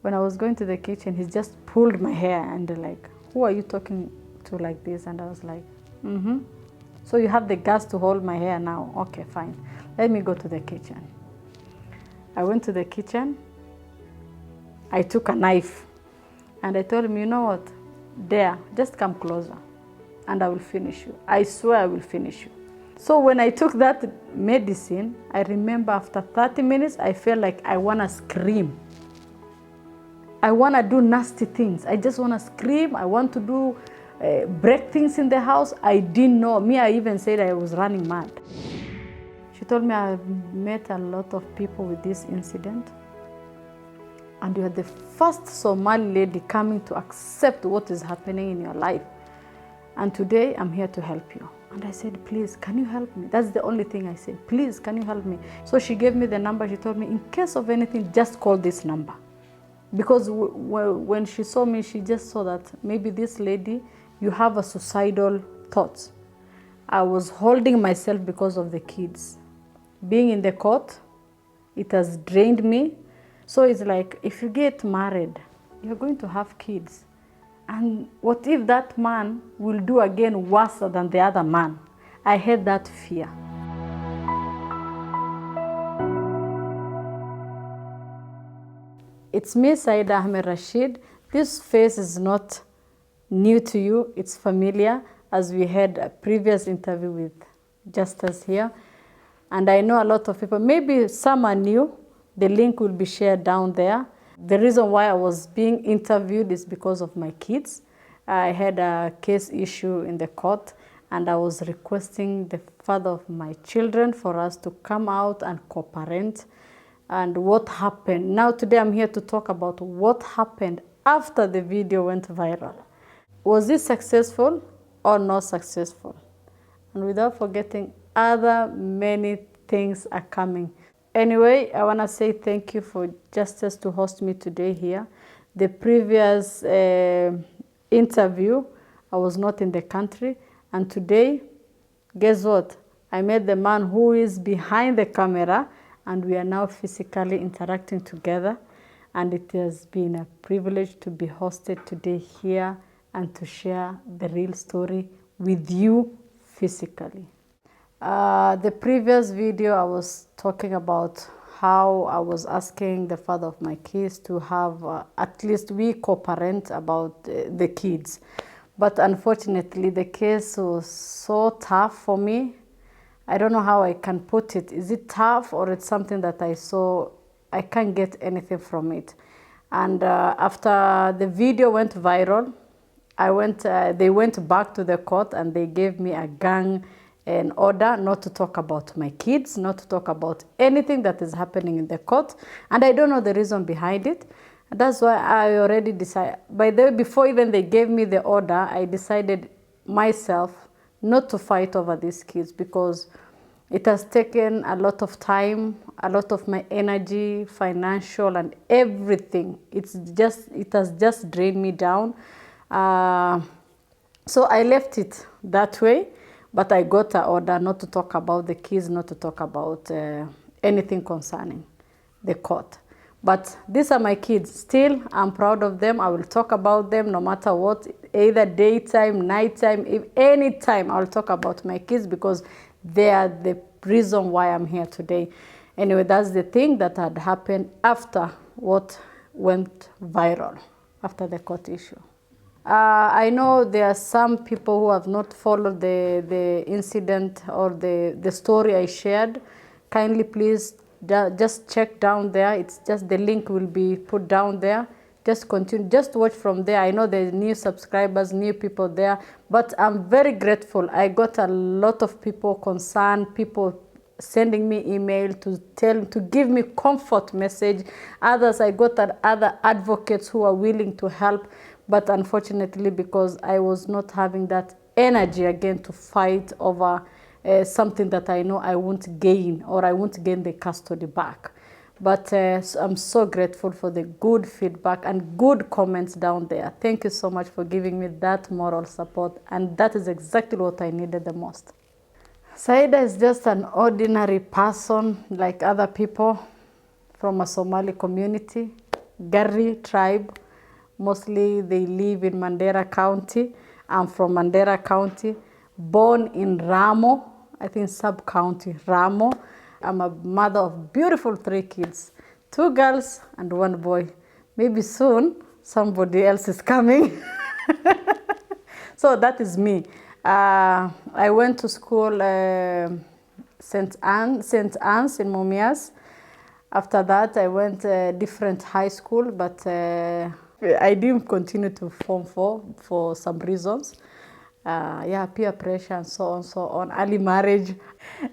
When I was going to the kitchen, he just pulled my hair and like, who are you talking to like this? And I was like, so you have the guts to hold my hair now? Okay, fine. Let me go to the kitchen. I went to the kitchen. I took a knife and I told him, you know what? There, just come closer and I will finish you. I swear I will finish you. So when I took that medicine, I remember after 30 minutes, I felt like I want to scream. I want to do nasty things. I just want to scream. I want to do break things in the house. I didn't know. Me, I even said I was running mad. She told me, I've met a lot of people with this incident. And you are the first Somali lady coming to accept what is happening in your life. And today, I'm here to help you. And I said, please, can you help me? That's the only thing I said. Please, can you help me? So she gave me the number. She told me, in case of anything, just call this number. Because when she saw me, she just saw that maybe this lady, you have a suicidal thoughts. I was holding myself because of the kids. Being in the court, it has drained me. So it's like, if you get married, you're going to have kids. And what if that man will do again worse than the other man? I had that fear. It's me, Saida Ahmed Rashid. This face is not new to you. It's familiar, as we had a previous interview with Justus here. And I know a lot of people, maybe some are new. The link will be shared down there. The reason why I was being interviewed is because of my kids. I had a case issue in the court, and I was requesting the father of my children for us to come out and cooperate and what happened. Now today I'm here to talk about what happened after the video went viral. Was it successful or not successful? And without forgetting, other many things are coming. Anyway, I want to say thank you for Justus to host me today here. The previous interview, I was not in the country. And today, guess what? I met the man who is behind the camera, and we are now physically interacting together. And it has been a privilege to be hosted today here and to share the real story with you physically. The previous video, I was talking about how I was asking the father of my kids to have at least we co-parent about the kids. But unfortunately, the case was so tough for me. I don't know how I can put it. Is it tough, or it's something that I saw, I can't get anything from it? And after the video went viral, they went back to the court and they gave me a gang an order not to talk about my kids, not to talk about anything that is happening in the court. And I don't know the reason behind it. That's why I already decided, by the way, before even they gave me the order, I decided myself not to fight over these kids, because it has taken a lot of time, a lot of my energy, financial and everything. It has just drained me down. So I left it that way. But I got an order not to talk about the kids, not to talk about anything concerning the court. But these are my kids. Still, I'm proud of them. I will talk about them no matter what, either daytime, nighttime, any time I will talk about my kids, because they are the reason why I'm here today. Anyway, that's the thing that had happened after what went viral, after the court issue. I know there are some people who have not followed the incident or the story I shared. Kindly please just check down there. It's just the link will be put down there. Just continue, just watch from there. I know there's new subscribers, new people there, but I'm very grateful. I got a lot of people concerned, people sending me email to give me comfort message. Others, I got other advocates who are willing to help. But unfortunately, because I was not having that energy again to fight over something that I know I won't gain, or I won't gain the custody back. But I'm so grateful for the good feedback and good comments down there. Thank you so much for giving me that moral support. And that is exactly what I needed the most. Saida is just an ordinary person like other people from a Somali community. Garri tribe. Mostly they live in Mandera County. I'm from Mandera County, born in Ramo, I think sub-county, Ramo. I'm a mother of beautiful 3 kids, 2 girls and 1 boy. Maybe soon somebody else is coming. So that is me. I went to school St. Anne's in Mumias. After that, I went different high school, but I didn't continue to Form 4 for some reasons. Peer pressure and so on. Early marriage.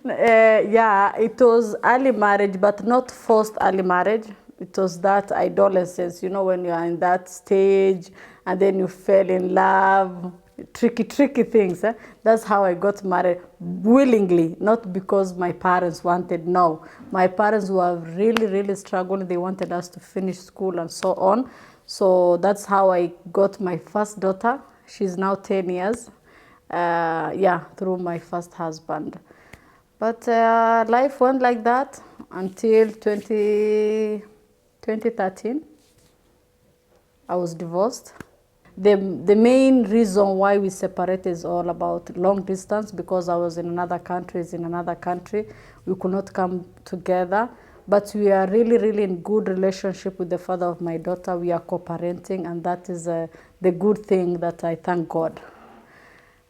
It was early marriage, but not forced early marriage. It was that adolescence, when you are in that stage and then you fell in love, tricky things. That's how I got married willingly, not because my parents wanted. No, my parents were really struggling. They wanted us to finish school and so on. So that's how I got my first daughter. She's now 10 years. Through my first husband. But life went like that until 2013. I was divorced. The main reason why we separated is all about long distance, because I was in another country, we could not come together. But we are really in good relationship with the father of my daughter. We are co-parenting, and that is the good thing that I thank God.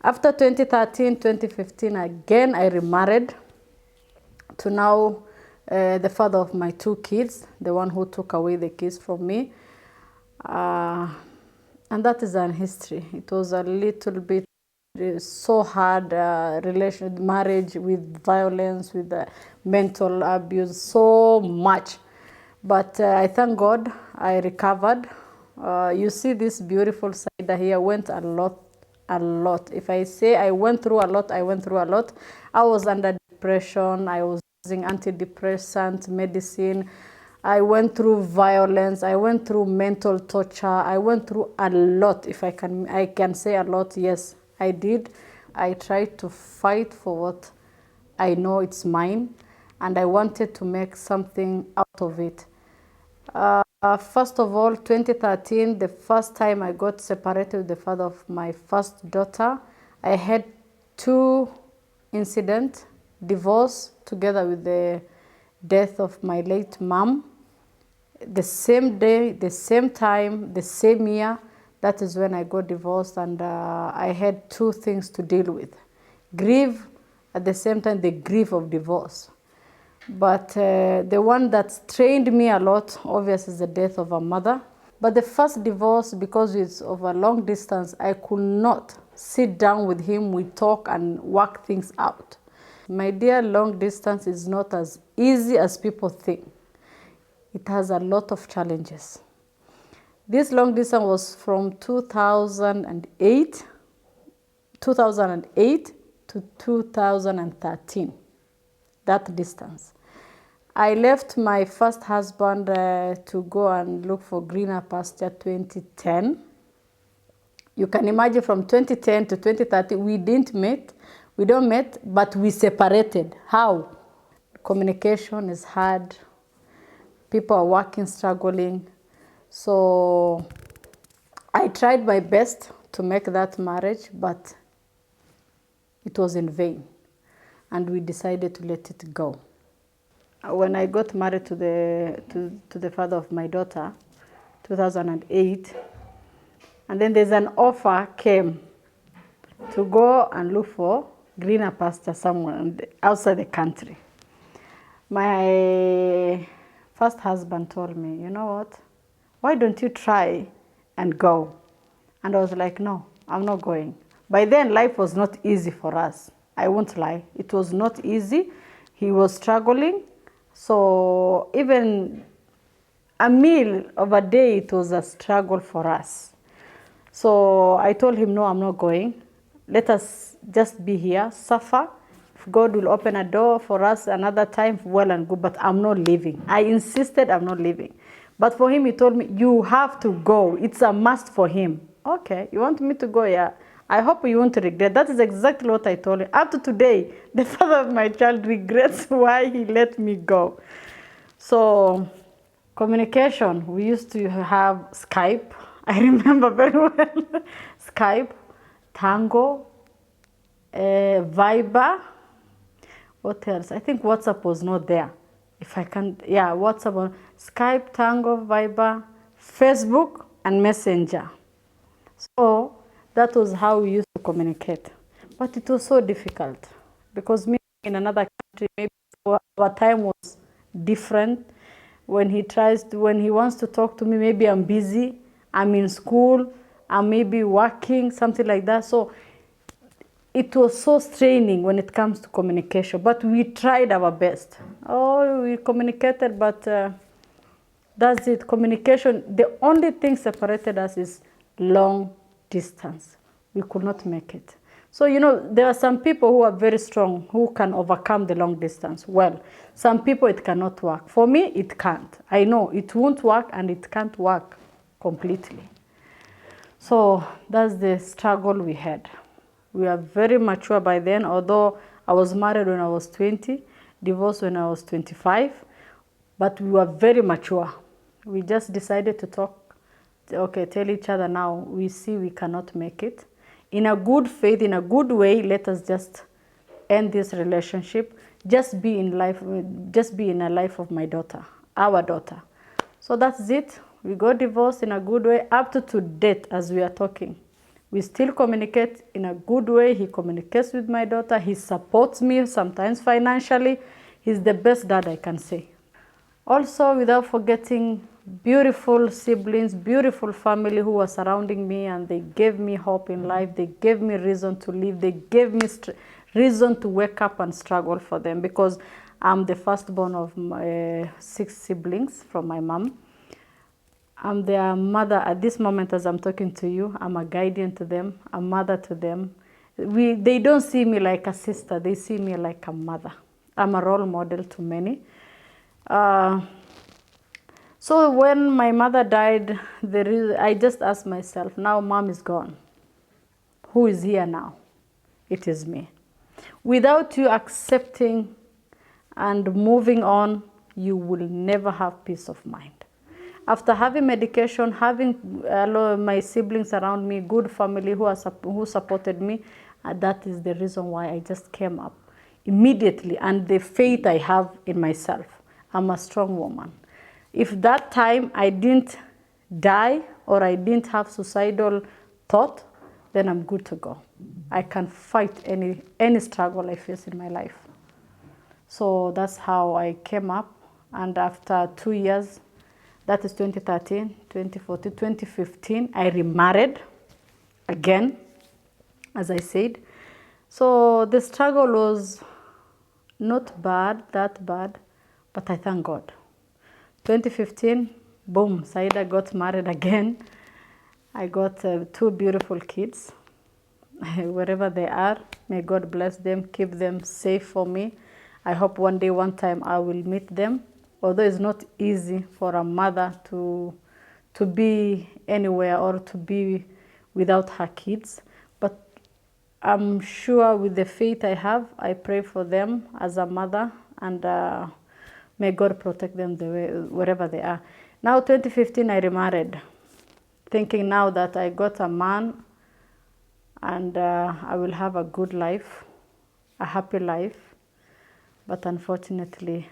After 2013, 2015, again I remarried to now the father of my 2 kids, the one who took away the kids from me. And that is an history. It was a little bit so hard marriage with violence, with mental abuse, so much. But I thank God I recovered. You see this beautiful Saida here went a lot. If I say I went through a lot, I went through a lot. I was under depression. I was using antidepressant medicine. I went through violence. I went through mental torture. I went through a lot. If I can say a lot, yes, I did. I tried to fight for what I know it's mine, and I wanted to make something out of it. First of all, 2013, the first time I got separated with the father of my first daughter, I had 2 incidents, divorce together with the death of my late mom. The same day, the same time, the same year, that is when I got divorced, and I had 2 things to deal with. Grief, at the same time, the grief of divorce. But the one that strained me a lot, obviously, is the death of a mother. But the first divorce, because it's of a long distance, I could not sit down with him, we talk and work things out. My dear, long distance is not as easy as people think. It has a lot of challenges. This long distance was from 2008 to 2013. That distance. I left my first husband to go and look for greener pasture 2010. You can imagine from 2010 to 2013, we don't meet, but we separated. How? Communication is hard. People are working, struggling. So I tried my best to make that marriage, but it was in vain. And we decided to let it go. When I got married to the father of my daughter, 2008, and then there's an offer came to go and look for greener pasture somewhere outside the country. My first husband told me, you know what, why don't you try and go? And I was like, no, I'm not going. By then, life was not easy for us. I won't lie. It was not easy. He was struggling. So even a meal of a day, it was a struggle for us. So I told him, no, I'm not going. Let us just be here, suffer. If God will open a door for us another time, well and good, but I'm not leaving. I insisted I'm not leaving. But for him, he told me, you have to go. It's a must for him. Okay, you want me to go? Yeah. I hope you won't regret. That is exactly what I told him. Up to today, the father of my child regrets why he let me go. So Communication, we used to have Skype. I remember very well. Skype, Tango, Viber. What else? I think WhatsApp was not there. If I can, yeah, WhatsApp, Skype, Tango, Viber, Facebook, and Messenger. So that was how we used to communicate. But it was so difficult because me in another country, maybe our time was different. When he wants to talk to me, maybe I'm busy, I'm in school, I'm maybe working, something like that. So it was so straining when it comes to communication, but we tried our best. Oh, we communicated, but that's it. Communication, the only thing separated us is long distance. We could not make it. So, there are some people who are very strong, who can overcome the long distance. Well, some people it cannot work. For me, it can't. I know it won't work and it can't work completely. So that's the struggle we had. We are very mature by then, although I was married when I was 20, divorced when I was 25, but we were very mature. We just decided to talk, okay, tell each other now, we see we cannot make it. In a good faith, in a good way, let us just end this relationship. Just be in a life of my daughter, our daughter. So that's it. We got divorced in a good way up to date as we are talking. We still communicate in a good way. He communicates with my daughter. He supports me sometimes financially. He's the best dad I can say. Also, without forgetting beautiful siblings, beautiful family who were surrounding me, and they gave me hope in life. They gave me reason to live. They gave me reason to wake up and struggle for them, because I'm the firstborn of my 6 siblings from my mom. I'm their mother at this moment as I'm talking to you. I'm a guardian to them, a mother to them. They don't see me like a sister. They see me like a mother. I'm a role model to many. So when my mother died, I just asked myself, now mom is gone. Who is here now? It is me. Without you accepting and moving on, you will never have peace of mind. After having medication, having my siblings around me, good family who supported me, that is the reason why I just came up immediately, and the faith I have in myself. I'm a strong woman. If that time I didn't die or I didn't have suicidal thought, then I'm good to go. I can fight any struggle I face in my life. So that's how I came up, and after 2 years, that is 2013, 2014, 2015, I remarried again, as I said. So the struggle was not that bad, but I thank God. 2015, boom, Saida got married again. I got 2 beautiful kids. Wherever they are, may God bless them, keep them safe for me. I hope one day, one time, I will meet them. Although it's not easy for a mother to be anywhere or to be without her kids. But I'm sure with the faith I have, I pray for them as a mother, and may God protect them wherever they are. Now, 2015, I remarried, thinking now that I got a man and I will have a good life, a happy life. But unfortunately,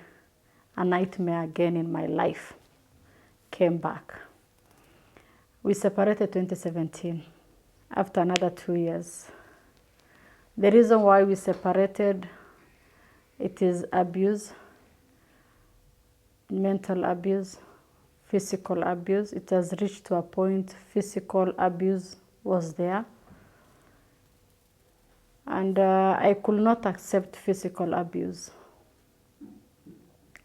a nightmare again in my life came back. We separated 2017 after another 2 years. The reason why we separated, it is abuse, mental abuse, physical abuse. It has reached to a point physical abuse was there. And I could not accept physical abuse.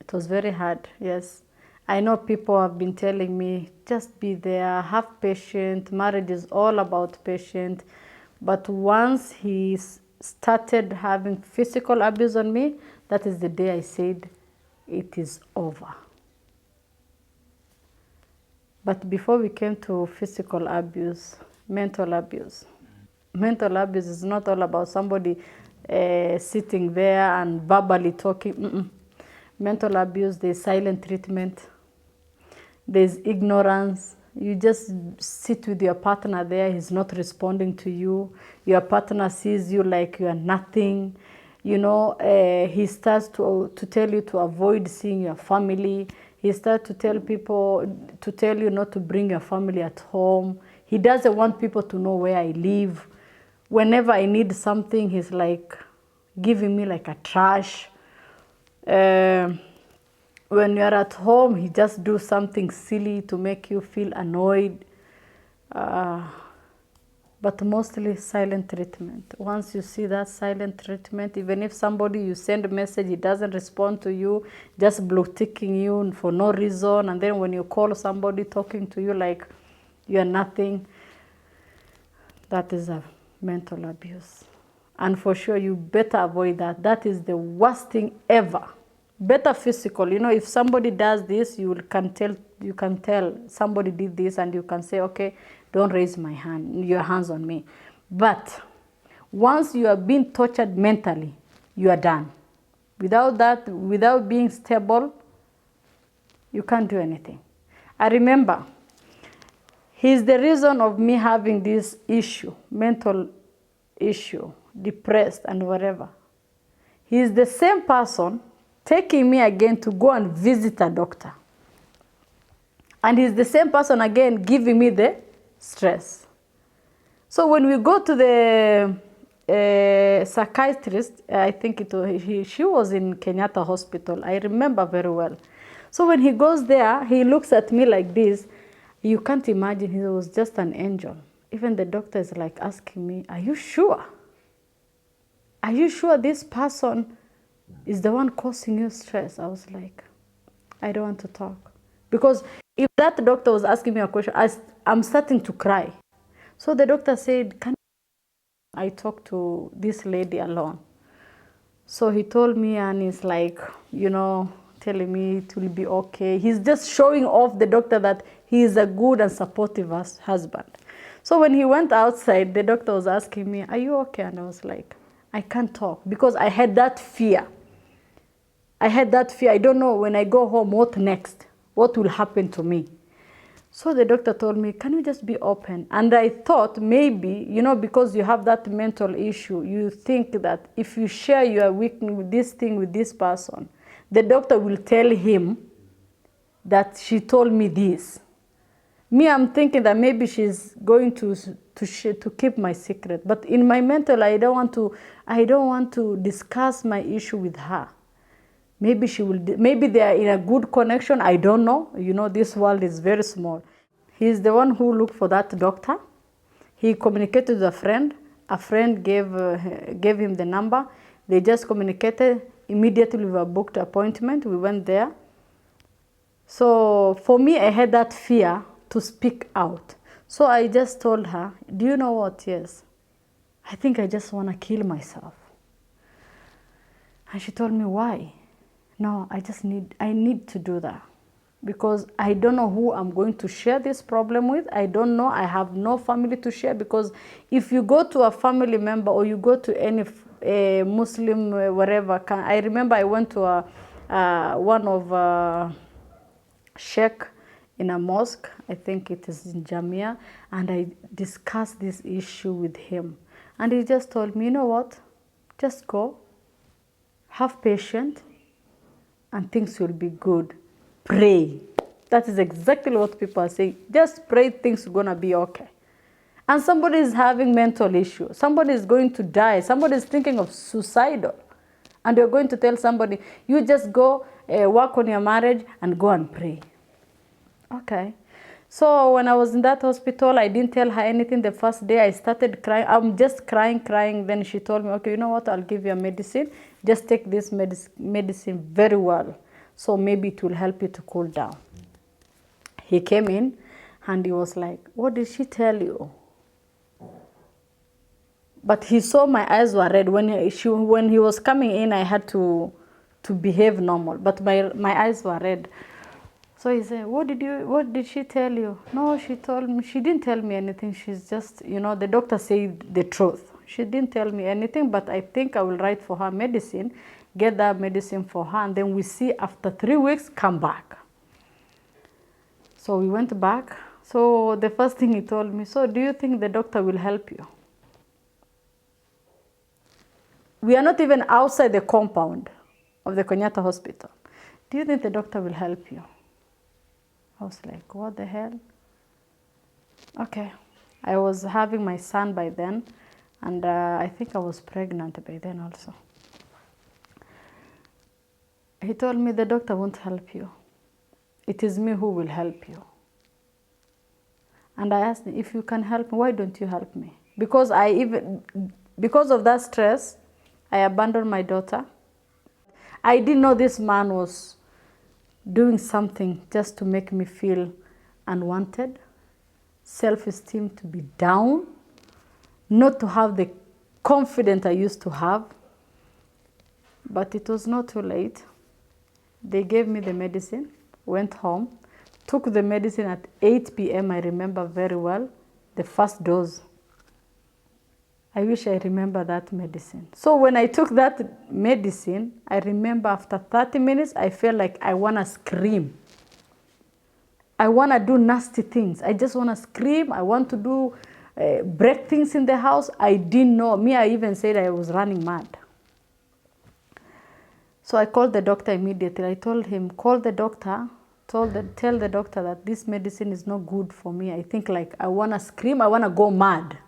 It was very hard, yes. I know people have been telling me, just be there, have patience, marriage is all about patience. But once he started having physical abuse on me, that is the day I said, it is over. But before we came to physical abuse, mental abuse. Mental abuse is not all about somebody sitting there and verbally talking. Mental abuse, the silent treatment. There's ignorance. You just sit with your partner there, he's not responding to you. Your partner sees you like you are nothing. You know, he starts to tell you to avoid seeing your family. He starts to tell you not to bring your family at home. He doesn't want people to know where I live. Whenever I need something, he's like giving me like a trash. When you're at home, he just do something silly to make you feel annoyed. But mostly silent treatment. Once you see that silent treatment, even if somebody you send a message, he doesn't respond to you, just blue ticking you for no reason, and then when you call somebody talking to you like you're nothing, that is a mental abuse. And for sure, you better avoid that. That is the worst thing ever. Better physical. You know, if somebody does this, you can tell somebody did this, and you can say, okay, don't raise your hands on me. But once you are being tortured mentally, you are done. Without that, without being stable, you can't do anything. I remember, he's the reason of me having this issue, mental issue, depressed and whatever. He's the same person taking me again to go and visit a doctor. And he's the same person again giving me the stress. So when we go to the psychiatrist, I think she was in Kenyatta Hospital. I remember very well. So when he goes there, he looks at me like this. You can't imagine, he was just an angel. Even the doctor is like asking me, are you sure? Are you sure this person is the one causing you stress? I was like, I don't want to talk. Because if that doctor was asking me a question, I'm starting to cry. So the doctor said, can I talk to this lady alone? So he told me, and he's like, you know, telling me it will be okay. He's just showing off the doctor that he is a good and supportive husband. So when he went outside, the doctor was asking me, are you okay? And I was like, I can't talk because I had that fear. I had that fear. I don't know when I go home, what next? What will happen to me? So the doctor told me, can you just be open? And I thought maybe, you know, because you have that mental issue, you think that if you share your weakness with this thing with this person, the doctor will tell him that she told me this. Me, I'm thinking that maybe she's going to keep my secret. But in my mental, I don't want to discuss my issue with her. Maybe she will. Maybe they are in a good connection. I don't know. You know, this world is very small. He's the one who looked for that doctor. He communicated with a friend. A friend gave him the number. They just communicated. Immediately we booked an appointment. We went there. So for me, I had that fear to speak out. So I just told her, do you know what? Yes, I think I just want to kill myself. And she told me, why? No, I need to do that because I don't know who I'm going to share this problem with. I don't know. I have no family to share, because if you go to a family member or you go to any Muslim wherever, I remember I went to one of sheikh in a mosque, I think it is in Jamia, and I discussed this issue with him. And he just told me, you know what, just go, have patience, and things will be good. Pray. That is exactly what people are saying. Just pray, things are going to be okay. And somebody is having mental issue. Somebody is going to die. Somebody is thinking of suicidal. And you're going to tell somebody, you just go work on your marriage and go and pray. Okay. So when I was in that hospital, I didn't tell her anything. The first day I started crying. I'm just crying. Then she told me, okay, you know what? I'll give you a medicine. Just take this medicine very well. So maybe it will help you to cool down. He came in and he was like, what did she tell you? But he saw my eyes were red. When he was coming in, I had to behave normal. But my eyes were red. So he said, what did she tell you? No, she didn't tell me anything. She's just, the doctor said the truth. She didn't tell me anything, but I think I will write for her medicine, get that medicine for her, and then we see after 3 weeks, come back. So we went back. So the first thing he told me, so do you think the doctor will help you? We are not even outside the compound of the Kenyatta hospital. Do you think the doctor will help you? I was like, what the hell? Okay. I was having my son by then, and I think I was pregnant by then also. He told me, the doctor won't help you. It is me who will help you. And I asked him, if you can help me, why don't you help me? Because of that stress, I abandoned my daughter. I didn't know this man was doing something just to make me feel unwanted, self-esteem to be down, not to have the confidence I used to have. But it was not too late. They gave me the medicine, went home, took the medicine at 8 p.m. I remember very well, the first dose. I wish I remember that medicine. So when I took that medicine, I remember after 30 minutes, I felt like I want to scream. I want to do nasty things. I just want to scream. I want to do break things in the house. I didn't know. Me, I even said I was running mad. So I called the doctor immediately. I told him, call the doctor, tell the doctor that this medicine is not good for me. I think like I want to scream. I want to go mad.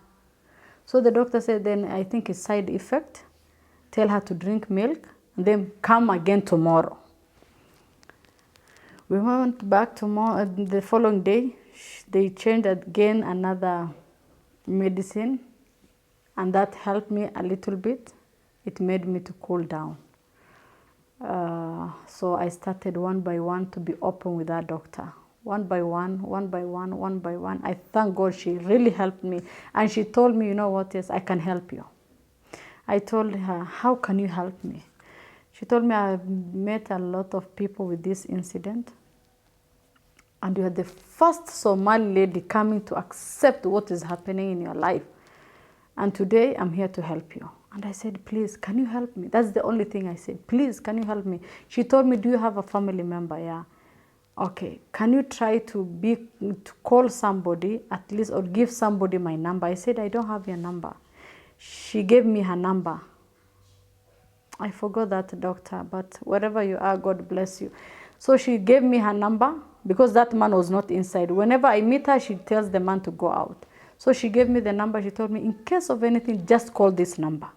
So the doctor said, then I think it's side effect. Tell her to drink milk and then come again tomorrow. We went back tomorrow. The following day, they changed again another medicine, and that helped me a little bit. It made me to cool down. So I started one by one to be open with that doctor. One by one, one by one, one by one. I thank God she really helped me. And she told me, you know what, yes, I can help you. I told her, how can you help me? She told me, I've met a lot of people with this incident. And you are the first Somali lady coming to accept what is happening in your life. And today I'm here to help you. And I said, please, can you help me? That's the only thing I said. Please, can you help me? She told me, do you have a family member? Yeah. Okay, can you try to call somebody at least, or give somebody my number? I said, I don't have your number. She gave me her number. I forgot that, doctor, but wherever you are, God bless you. So she gave me her number because that man was not inside. Whenever I meet her, she tells the man to go out. So she gave me the number. She told me, in case of anything, just call this number.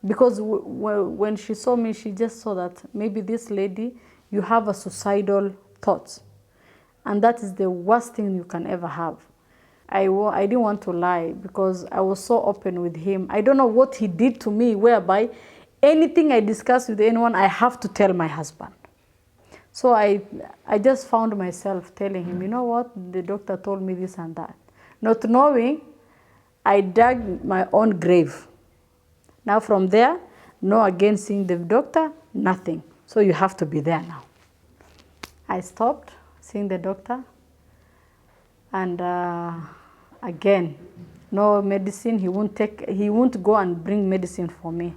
Because when she saw me, she just saw that maybe this lady, you have a suicidal thoughts. And that is the worst thing you can ever have. I didn't want to lie because I was so open with him. I don't know what he did to me, whereby anything I discuss with anyone, I have to tell my husband. So I just found myself telling him, you know what, the doctor told me this and that. Not knowing, I dug my own grave. Now from there, no again seeing the doctor, nothing. So you have to be there now. I stopped seeing the doctor, and again, no medicine. He won't go and bring medicine for me.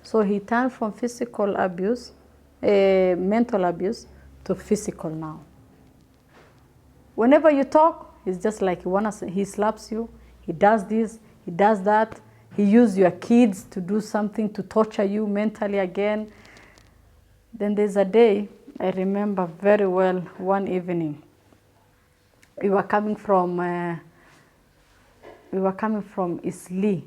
So he turned from physical abuse, mental abuse, to physical now. Whenever you talk, it's just like he slaps you, he does this, he does that. He uses your kids to do something to torture you mentally again. Then there's a day, I remember very well, one evening. We were coming from Isli.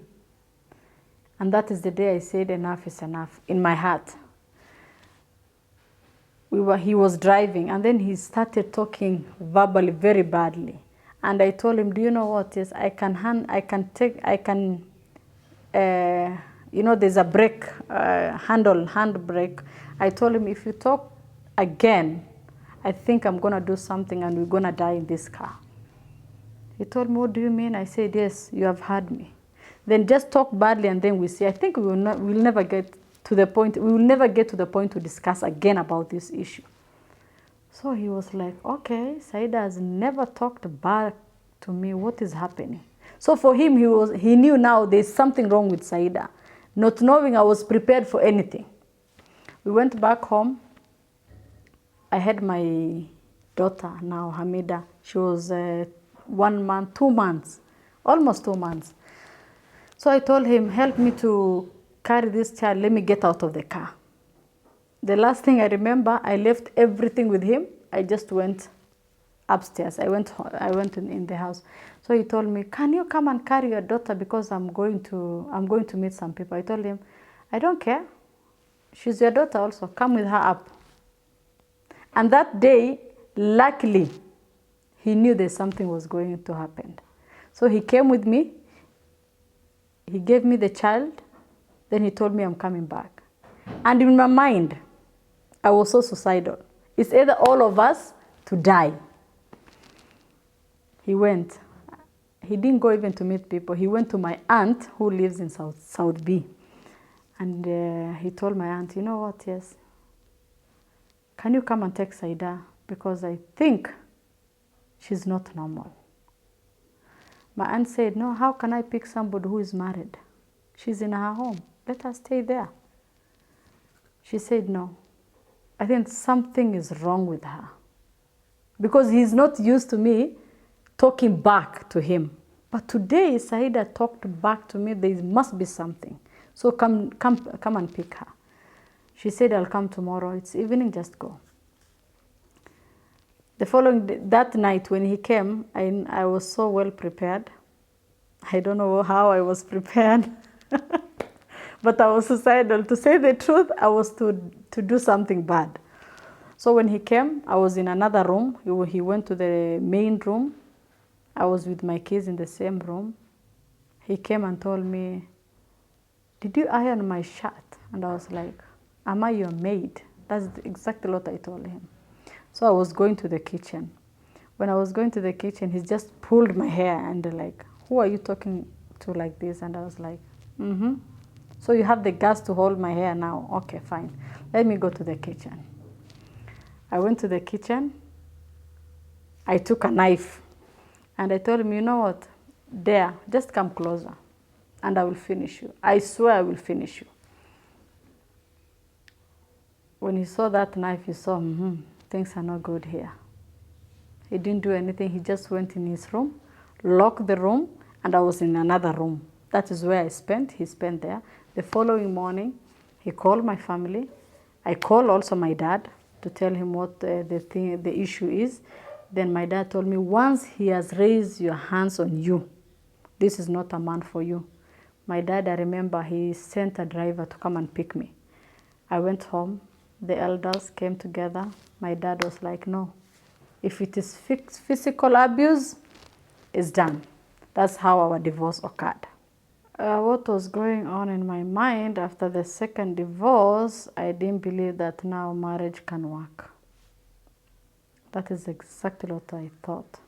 And that is the day I said enough is enough in my heart. He was driving, and then he started talking verbally very badly. And I told him, do you know what? Yes, there's a brake, hand brake. I told him, if you talk again, I think I'm going to do something and we're going to die in this car. He told me, what do you mean? I said, yes, you have heard me. Then just talk badly and then we see. I think we'll never get to the point. We will never get to the point to discuss again about this issue. So he was like, okay, Saida has never talked back to me. What is happening? So for him, he knew now there's something wrong with Saida. Not knowing I was prepared for anything. We went back home. I had my daughter now, Hamida. She was 1 month, 2 months, almost 2 months. So I told him, help me to carry this child, let me get out of the car. The last thing I remember, I left everything with him. I just went upstairs. I went in the house. So he told me, can you come and carry your daughter because I'm going to meet some people. I told him, I don't care. She's your daughter also. Come with her up. And that day, luckily, he knew that something was going to happen. So he came with me. He gave me the child. Then he told me I'm coming back. And in my mind, I was so suicidal. It's either all of us to die. He went. He didn't go even to meet people. He went to my aunt who lives in South B. And he told my aunt, you know what, yes, can you come and take Saida? Because I think she's not normal. My aunt said, no, how can I pick somebody who is married? She's in her home. Let her stay there. She said, no. I think something is wrong with her. Because he's not used to me talking back to him. But today, Saida talked back to me. There must be something. So come and pick her. She said, I'll come tomorrow. It's evening, just go. The following day, that night when he came, I was so well prepared. I don't know how I was prepared. But I was suicidal. To say the truth, I was to do something bad. So when he came, I was in another room. He went to the main room. I was with my kids in the same room. He came and told me, did you iron my shirt? And I was like, am I your maid? That's exactly what I told him. So I was going to the kitchen. When I was going to the kitchen, he just pulled my hair and like, who are you talking to like this? And I was like, mm-hmm. So you have the guts to hold my hair now? Okay, fine. Let me go to the kitchen. I went to the kitchen. I took a knife. And I told him, you know what? There, just come closer. And I will finish you. I swear I will finish you. When he saw that knife, he saw, things are not good here. He didn't do anything. He just went in his room, locked the room, and I was in another room. That is where I spent. He spent there. The following morning, he called my family. I called also my dad to tell him what the issue is. Then my dad told me, once he has raised your hands on you, this is not a man for you. My dad, I remember, he sent a driver to come and pick me. I went home. The elders came together. My dad was like, no. If it is physical abuse, it's done. That's how our divorce occurred. What was going on in my mind after the second divorce, I didn't believe that now marriage can work. That is exactly what I thought.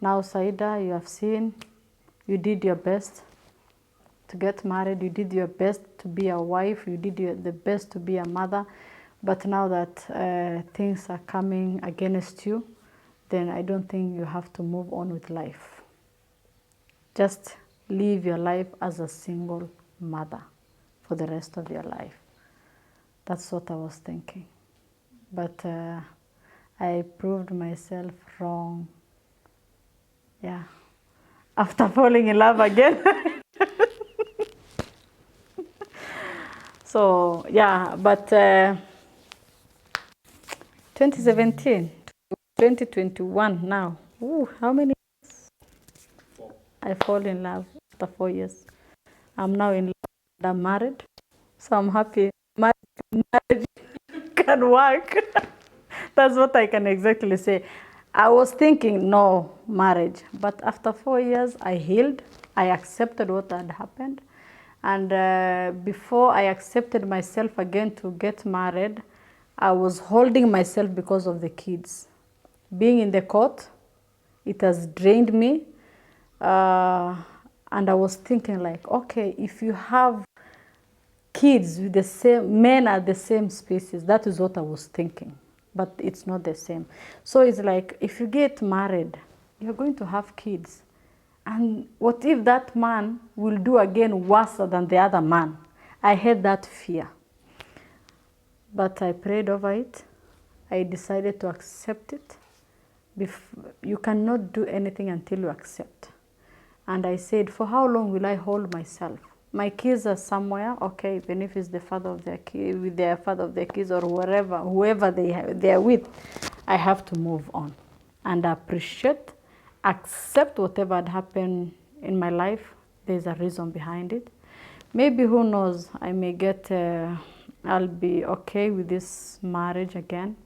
Now, Saida, you have seen, you did your best to get married. You did your best to be a wife. You did the best to be a mother. But now that things are coming against you, then I don't think you have to move on with life. Just live your life as a single mother for the rest of your life. That's what I was thinking. But I proved myself wrong. Yeah. After falling in love again. So, yeah, but 2017, 2021 now. Ooh, how many years? 4. I fall in love after 4 years. I'm now in love and I'm married. So I'm happy. Marriage can work. That's what I can exactly say. I was thinking, no, marriage. But after 4 years, I healed. I accepted what had happened. And before I accepted myself again to get married, I was holding myself because of the kids. Being in the court, it has drained me. And I was thinking like, okay, if you have kids with the same, men are the same species, that is what I was thinking. But it's not the same. So it's like, if you get married, you're going to have kids. And what if that man will do again worse than the other man? I had that fear. But I prayed over it. I decided to accept it. You cannot do anything until you accept. And I said, for how long will I hold myself? My kids are somewhere, okay, even if it's the father of their kids, with their father of their kids or whoever they are with, I have to move on and appreciate, accept whatever had happened in my life. There's a reason behind it. Maybe, who knows, I may get, I'll be okay with this marriage again.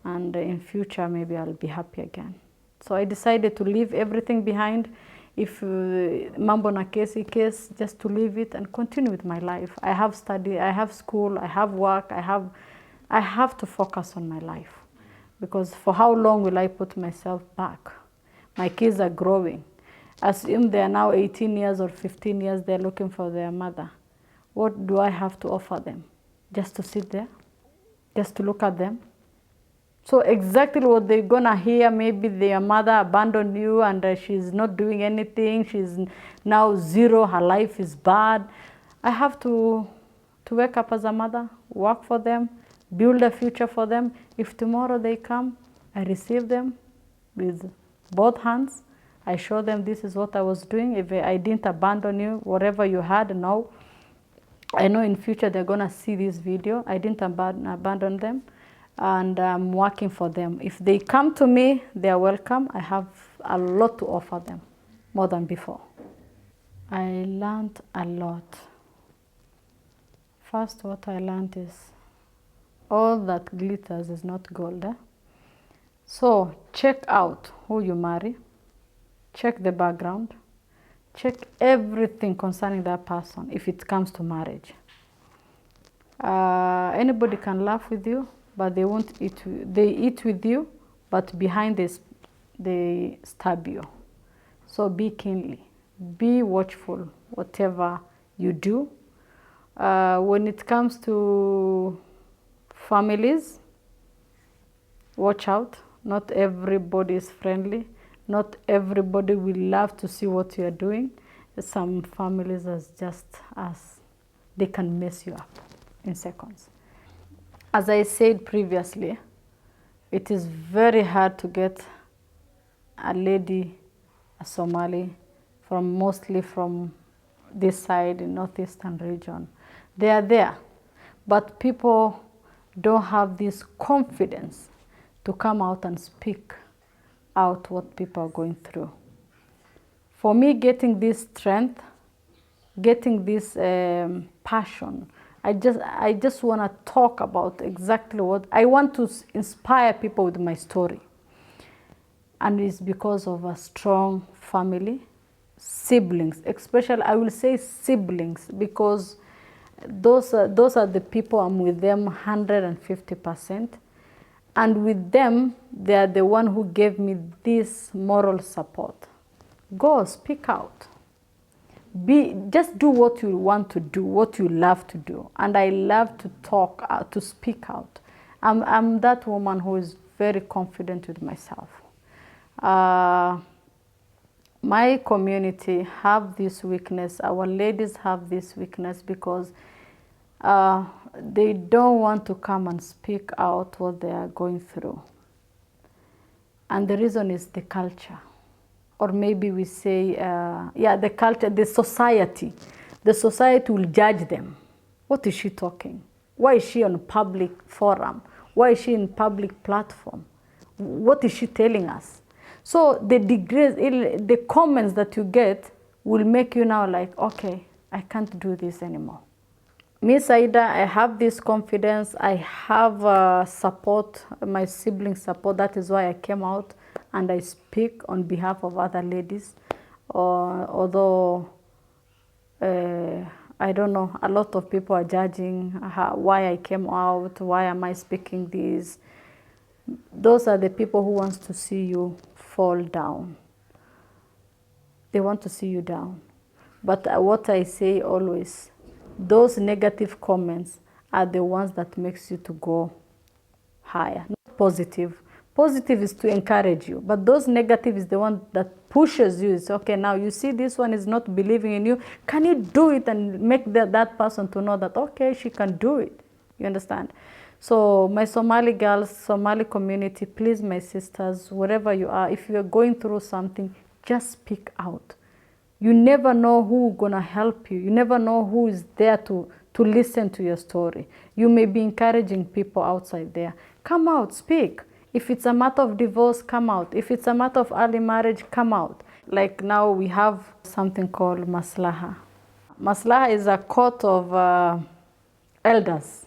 And in future, maybe I'll be happy again. So I decided to leave everything behind. If mambo na case, just to leave it and continue with my life. I have study, I have school, I have work, I have to focus on my life. Because for how long will I put myself back? My kids are growing. Assume they are now 18 years or 15 years, they're looking for their mother. What do I have to offer them? Just to sit there? Just to look at them? So exactly what they're gonna hear, maybe their mother abandoned you and she's not doing anything, she's now zero, her life is bad. I have to wake up as a mother, work for them, build a future for them. If tomorrow they come, I receive them with both hands. I show them this is what I was doing. If I didn't abandon you, whatever you had, no. I know in future they're gonna see this video. I didn't abandon them. And I'm working for them. If they come to me, they are welcome. I have a lot to offer them, more than before. I learned a lot. First, what I learned is all that glitters is not gold. So check out who you marry, check the background, check everything concerning that person if it comes to marriage. Anybody can laugh with you, but they won't eat. They eat with you, but behind this, they stab you. So be keenly, be watchful, whatever you do. When it comes to families, watch out. Not everybody is friendly. Not everybody will love to see what you are doing. Some families are just as they can mess you up in seconds. As I said previously, it is very hard to get a lady, a Somali, mostly from this side in northeastern region. They are there, but people don't have this confidence to come out and speak out what people are going through. For me, getting this strength, getting this passion, I just want to talk about exactly what I want to inspire people with my story. And it's because of a strong family, siblings, especially I will say siblings, because those are the people I'm with them 150%. And with them, they are the one who gave me this moral support. Go, speak out. Just do what you want to do, what you love to do. And I love to talk, to speak out. I'm that woman who is very confident with myself. My community have this weakness. Our ladies have this weakness because they don't want to come and speak out what they are going through. And the reason is the culture. Or maybe we say, the culture, the society. The society will judge them. What is she talking? Why is she on a public forum? Why is she in public platform? What is she telling us? So the comments that you get will make you now like, okay, I can't do this anymore. Me, Saida, I have this confidence. I have support, my siblings support. That is why I came out and I speak on behalf of other ladies. Although, I don't know, a lot of people are judging why I came out, why am I speaking this. Those are the people who want to see you fall down. They want to see you down. But what I say always, those negative comments are the ones that makes you to go higher, not positive. Positive is to encourage you, but those negative is the one that pushes you. It's okay, now you see this one is not believing in you. Can you do it and make that person to know that, okay, she can do it? You understand? So my Somali girls, Somali community, please, my sisters, wherever you are, if you are going through something, just speak out. You never know who is going to help you. You never know who is there to listen to your story. You may be encouraging people outside there. Come out, speak. If it's a matter of divorce, come out. If it's a matter of early marriage, come out. Like now we have something called Maslaha. Maslaha is a court of elders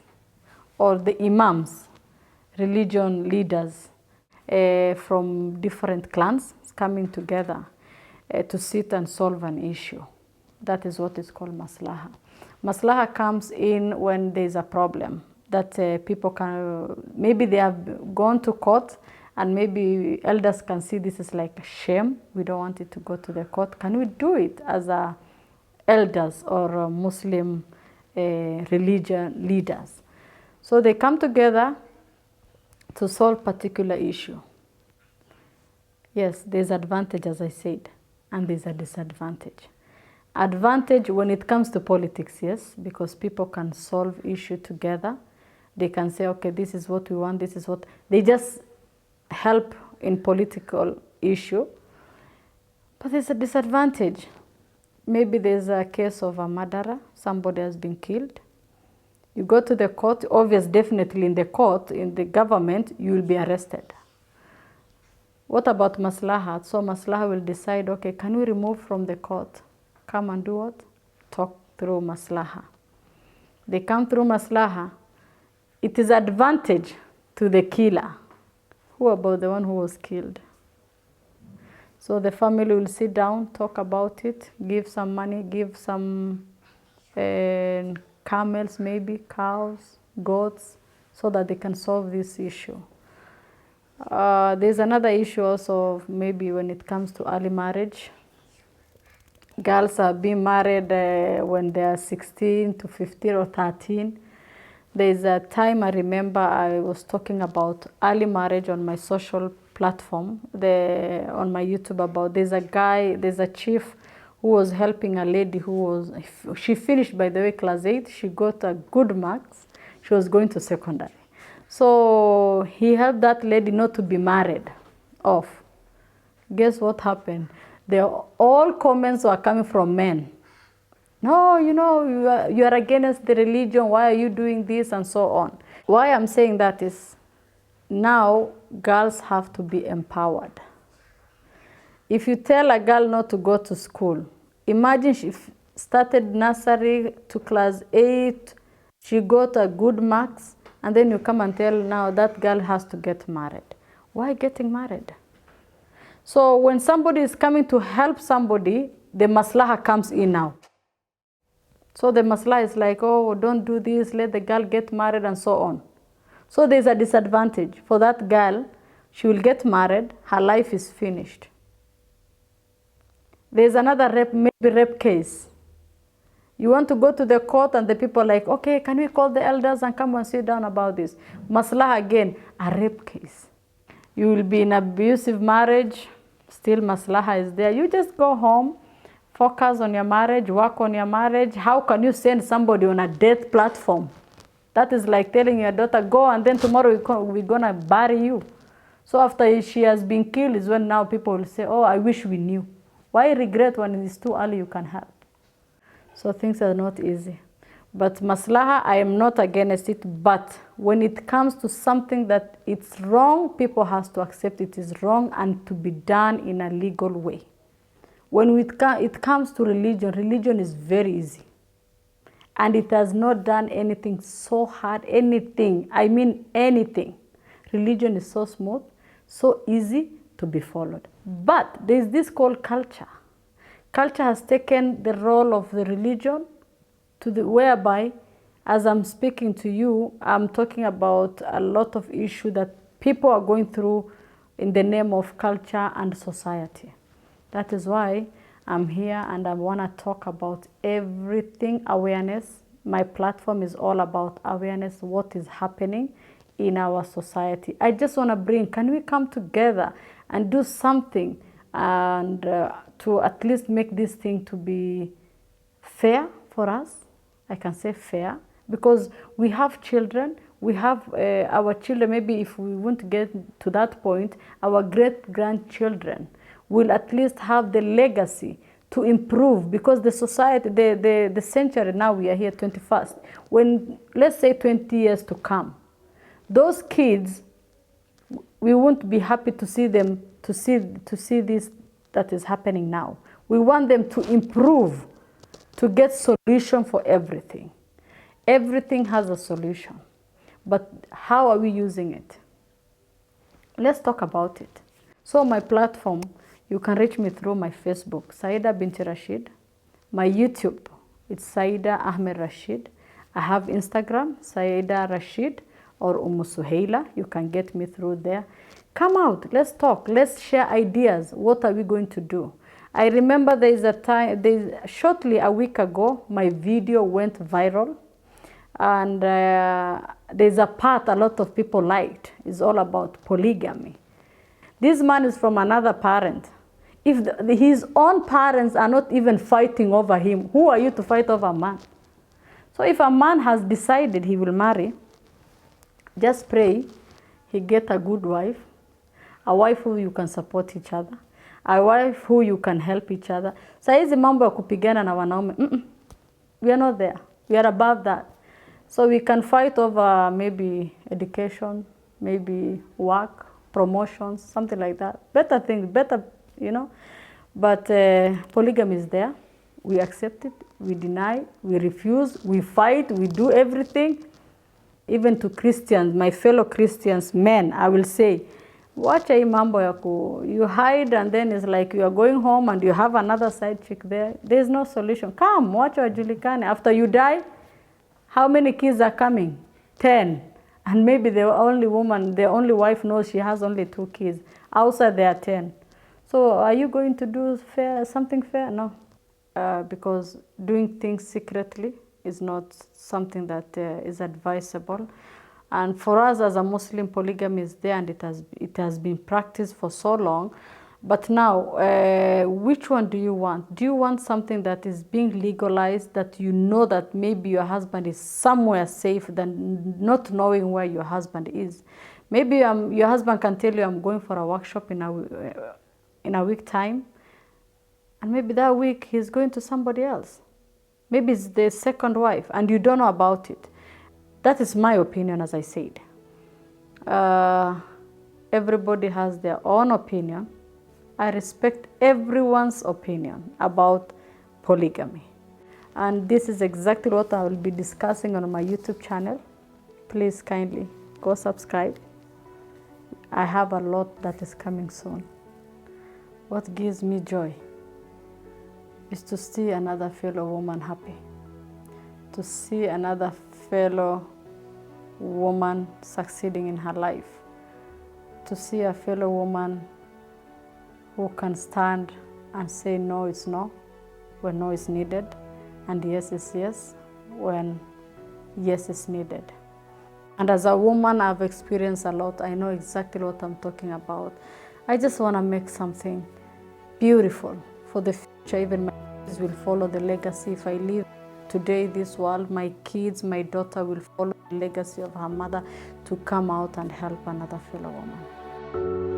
or the imams, religion leaders from different clans coming together to sit and solve an issue. That is what is called Maslaha. Maslaha comes in when there is a problem that people can, maybe they have gone to court and maybe elders can see this is like a shame. We don't want it to go to the court. Can we do it as elders or Muslim religion leaders? So they come together to solve particular issue. Yes, there's advantage, as I said, and there's a disadvantage. Advantage when it comes to politics, yes, because people can solve issue together. They can say, okay, this is what we want, this is what... They just help in political issue. But there's a disadvantage. Maybe there's a case of a murderer, somebody has been killed. You go to the court, obviously, definitely in the court, in the government, you will be arrested. What about Maslaha? So Maslaha will decide, okay, can we remove from the court? Come and do what? Talk through Maslaha. They come through Maslaha. It is advantage to the killer. Who about the one who was killed? So the family will sit down, talk about it, give some money, give some camels, maybe cows, goats, so that they can solve this issue. There's another issue also, maybe when it comes to early marriage. Girls are being married when they are 16 to 15 or 13. There's a time I remember I was talking about early marriage on my social platform, on my YouTube about, there's a chief who was helping a lady she finished, by the way, class 8. She got a good marks. She was going to secondary. So he helped that lady not to be married off. Guess what happened? All comments were coming from men. No, you are against the religion. Why are you doing this? And so on. Why I'm saying that is now girls have to be empowered. If you tell a girl not to go to school, imagine she started nursery to class 8, she got a good marks, and then you come and tell now that girl has to get married. Why getting married? So when somebody is coming to help somebody, the maslaha comes in now. So the maslaha is like, oh, don't do this, let the girl get married and so on. So there's a disadvantage. For that girl, she will get married, her life is finished. There's another maybe rape case. You want to go to the court and the people are like, okay, can we call the elders and come and sit down about this? Maslaha again, a rape case. You will be in abusive marriage, still maslaha is there. You just go home, focus on your marriage, work on your marriage. How can you send somebody on a death platform? That is like telling your daughter, go and then tomorrow we're going to bury you. So after she has been killed is when now people will say, oh, I wish we knew. Why regret when it is too early you can help? So things are not easy. But maslaha, I am not against it, but when it comes to something that it's wrong, people has to accept it is wrong and to be done in a legal way. When it comes to religion, religion is very easy. And it has not done anything so hard, anything, I mean anything. Religion is so smooth, so easy to be followed. But there's this called culture. Culture has taken the role of the religion to the whereby, as I'm speaking to you, I'm talking about a lot of issues that people are going through in the name of culture and society. That is why I'm here and I want to talk about everything awareness. My platform is all about awareness, what is happening in our society. I just want to bring, can we come together and do something and to at least make this thing to be fair for us? I can say fair, because we have children, We have our children, maybe if we want to get to that point, our great-grandchildren will at least have the legacy to improve, because the society, the century, now we are here 21st, when, let's say 20 years to come, those kids, we won't be happy to see them, to see this that is happening now. We want them to improve, to get solution for everything. Everything has a solution, but how are we using it? Let's talk about it. So my platform, you can reach me through my Facebook, Saida binti Rashid. My YouTube, it's Saida Ahmed Rashid. I have Instagram, Saida Rashid or Suheila. You can get me through there. Come out, let's talk, let's share ideas. What are we going to do? I remember shortly a week ago, my video went viral. And there's a part a lot of people liked. It's all about polygamy. This man is from another parent. If his own parents are not even fighting over him, who are you to fight over a man? So if a man has decided he will marry, just pray he get a good wife, a wife who you can support each other, a wife who you can help each other. Saa hizi mambo ya kupigana na wanaume, we are not there. We are above that. So we can fight over maybe education, maybe work, promotions, something like that. Better things, better, you know. But polygamy is there. We accept it, we deny, we refuse, we fight, we do everything. Even to Christians, my fellow Christians, men, I will say, watch hii mambo ya you hide and then it's like you are going home and you have another side chick there. There's no solution. Come, watch wajulikane. After you die, how many kids are coming? 10. And maybe the only woman, the only wife knows she has only 2 kids. Outside there are 10. So are you going to do something fair? No. Because doing things secretly is not something that is advisable. And for us as a Muslim, polygamy is there and it has been practiced for so long. But now, which one do you want? Do you want something that is being legalized, that you know that maybe your husband is somewhere safe than not knowing where your husband is? Maybe your husband can tell you, I'm going for a workshop in a week time. And maybe that week he's going to somebody else. Maybe it's the second wife and you don't know about it. That is my opinion, as I said. Everybody has their own opinion. I respect everyone's opinion about polygamy. And this is exactly what I will be discussing on my YouTube channel. Please kindly go subscribe. I have a lot that is coming soon. What gives me joy is to see another fellow woman happy, to see another fellow woman succeeding in her life, to see a fellow woman who can stand and say no is no when no is needed, and yes is yes when yes is needed. And as a woman, I've experienced a lot. I know exactly what I'm talking about. I just want to make something beautiful for the future. Even my kids will follow the legacy. If I leave today this world, my kids, my daughter will follow the legacy of her mother to come out and help another fellow woman.